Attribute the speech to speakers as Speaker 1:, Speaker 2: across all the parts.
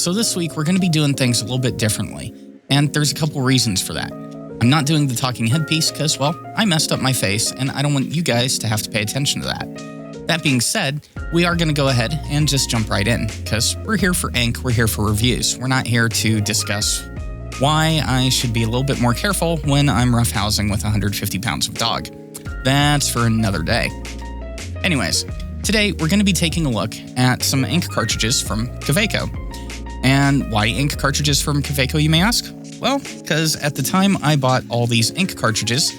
Speaker 1: So this week, we're going to be doing things a little bit differently, and there's a couple reasons for that. I'm not doing the talking head piece because, well, I messed up my face, and I don't want you guys to have to pay attention to that. That being said, we are going to go ahead and just jump right in, because we're here for ink, we're here for reviews. We're not here to discuss why I should be a little bit more careful when I'm roughhousing with 150 pounds of dog. That's for another day. Anyways, today we're going to be taking a look at some ink cartridges from Kaweco. And why ink cartridges from Kaweco, you may ask? Well, because at the time I bought all these ink cartridges,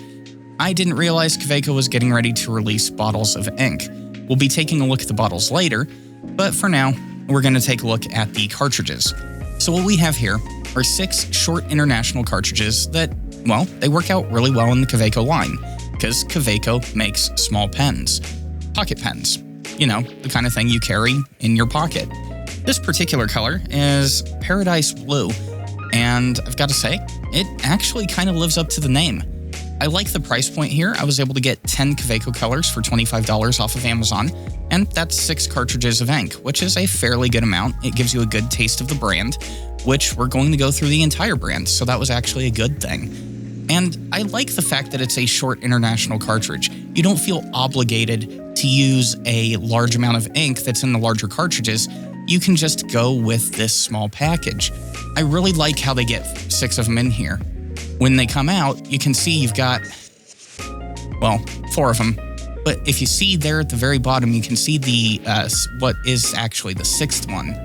Speaker 1: I didn't realize Kaweco was getting ready to release bottles of ink. We'll be taking a look at the bottles later, but for now, we're going to take a look at the cartridges. So what we have here are 6 short international cartridges that, well, they work out really well in the Kaweco line, because Kaweco makes small pens, pocket pens, you know, the kind of thing you carry in your pocket. This particular color is Paradise Blue, and I've got to say, it actually kind of lives up to the name. I like the price point here. I was able to get 10 Kaweco colors for $25 off of Amazon, and that's 6 cartridges of ink, which is a fairly good amount. It gives you a good taste of the brand, which we're going to go through the entire brand, so that was actually a good thing. And I like the fact that it's a short international cartridge. You don't feel obligated to use a large amount of ink that's in the larger cartridges. You can just go with this small package. I really like how they get 6 of them in here. When they come out, you can see you've got, well, 4 of them. But if you see there at the very bottom, you can see the what is actually the 6th one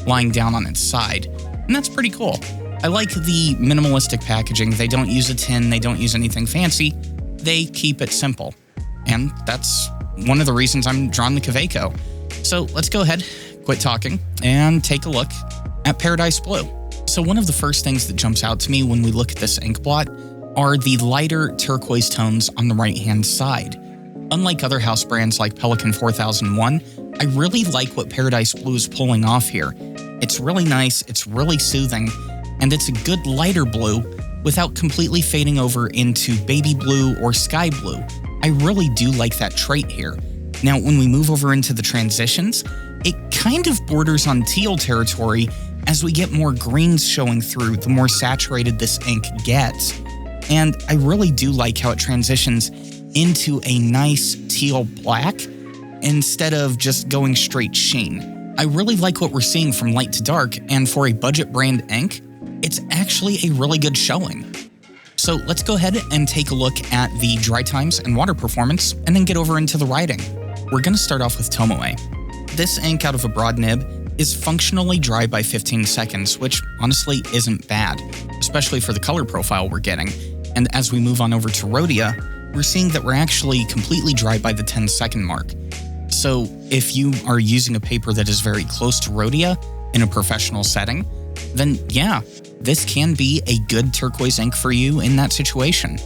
Speaker 1: lying down on its side. And that's pretty cool. I like the minimalistic packaging. They don't use a tin. They don't use anything fancy. They keep it simple. And that's one of the reasons I'm drawn to Kaweco. So let's go ahead, quit talking, and take a look at Paradise Blue. So one of the first things that jumps out to me when we look at this ink blot are the lighter turquoise tones on the right-hand side. Unlike other house brands like Pelican 4001, I really like what Paradise Blue is pulling off here. It's really nice, it's really soothing, and it's a good lighter blue without completely fading over into baby blue or sky blue. I really do like that trait here. Now, when we move over into the transitions, it kind of borders on teal territory as we get more greens showing through, the more saturated this ink gets. And I really do like how it transitions into a nice teal black instead of just going straight sheen. I really like what we're seeing from light to dark, and for a budget brand ink, it's actually a really good showing. So let's go ahead and take a look at the dry times and water performance, and then get over into the writing. We're going to start off with Tomoe. This ink out of a broad nib is functionally dry by 15 seconds, which honestly isn't bad, especially for the color profile we're getting. And as we move on over to Rhodia, we're seeing that we're actually completely dry by the 10-second mark. So if you are using a paper that is very close to Rhodia in a professional setting, then yeah, this can be a good turquoise ink for you in that situation.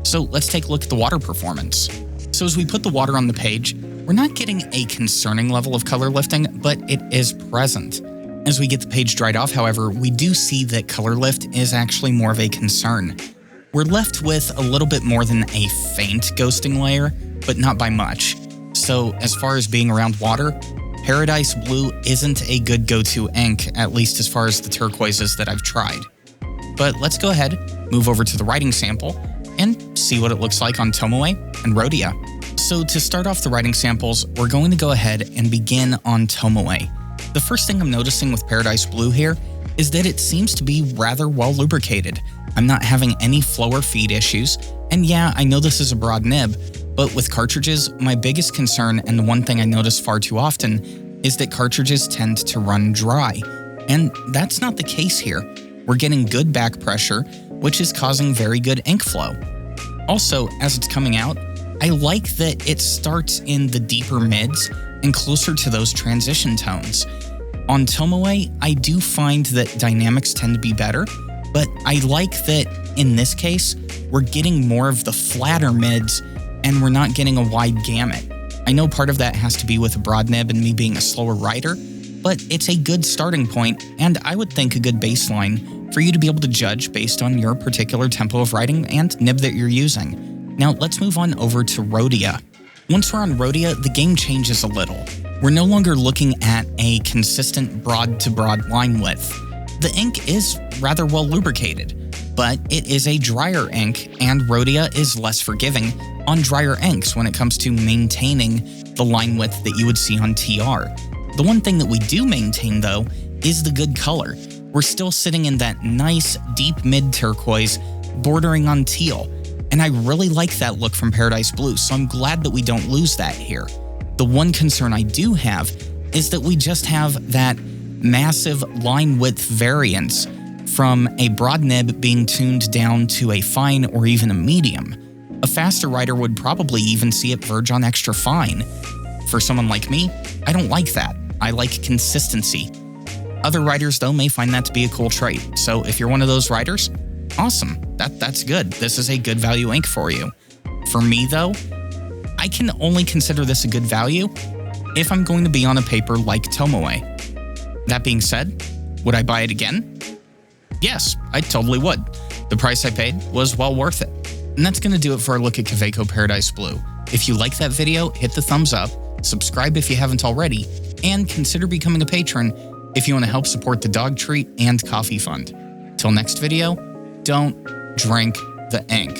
Speaker 1: So let's take a look at the water performance. So as we put the water on the page, we're not getting a concerning level of color lifting, but it is present. As we get the page dried off, however, we do see that color lift is actually more of a concern. We're left with a little bit more than a faint ghosting layer, but not by much. So as far as being around water, Paradise Blue isn't a good go-to ink, at least as far as the turquoises that I've tried. But let's go ahead, move over to the writing sample, and see what it looks like on Tomoe and Rhodia. So to start off the writing samples, we're going to go ahead and begin on Tomoe. The first thing I'm noticing with Paradise Blue here is that it seems to be rather well lubricated. I'm not having any flow or feed issues, and yeah, I know this is a broad nib, but with cartridges, my biggest concern, and the one thing I notice far too often, is that cartridges tend to run dry. And that's not the case here. We're getting good back pressure, which is causing very good ink flow. Also, as it's coming out, I like that it starts in the deeper mids and closer to those transition tones. On Tomoe, I do find that dynamics tend to be better, but I like that in this case, we're getting more of the flatter mids and we're not getting a wide gamut. I know part of that has to be with a broad nib and me being a slower writer, but it's a good starting point, and I would think a good baseline for you to be able to judge based on your particular tempo of writing and nib that you're using. Now let's move on over to Rhodia. Once we're on Rhodia, the game changes a little. We're no longer looking at a consistent broad-to-broad line width. The ink is rather well lubricated, but it is a drier ink, and Rhodia is less forgiving on drier inks when it comes to maintaining the line width that you would see on TR. The one thing that we do maintain, though, is the good color. We're still sitting in that nice, deep mid-turquoise, bordering on teal, and I really like that look from Paradise Blue, so I'm glad that we don't lose that here. The one concern I do have is that we just have that massive line width variance from a broad nib being tuned down to a fine or even a medium. A faster rider would probably even see it verge on extra fine. For someone like me, I don't like that. I like consistency. Other riders, though, may find that to be a cool trait. So if you're one of those riders, awesome. That's good. This is a good value ink for you. For me, though, I can only consider this a good value if I'm going to be on a paper like Tomoe. That being said, would I buy it again? Yes, I totally would. The price I paid was well worth it. And that's going to do it for our look at Kaweco Paradise Blue. If you like that video, hit the thumbs up, subscribe if you haven't already, and consider becoming a patron if you want to help support the Dog Treat and Coffee Fund. Till next video, don't drink the ink.